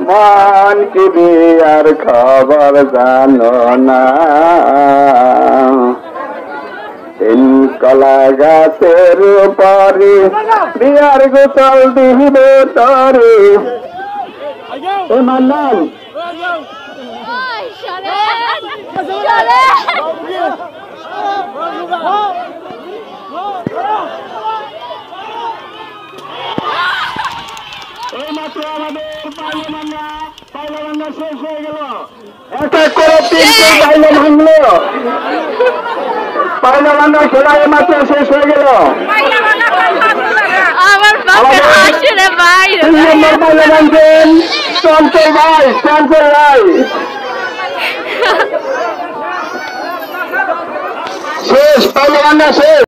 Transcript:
মান কি বিয়ার খবর জানো না, তিন কলা গাছের উপরে বিয়ার গোতল দিবে তরে। এ মান্নান এইমাত্র আমাদের পাইলবান্না শেষ হয়ে গেল। এক এক করে তিনটে পাইলে ভাঙলো। পাইলবান্না খেলা এইমাত্র শেষ হয়ে গেল। তিন নম্বর পাইলে ভাঙছেন চঞ্চল ভাই, চঞ্চল ভাই। শেষ, পাইলবান্না শেষ।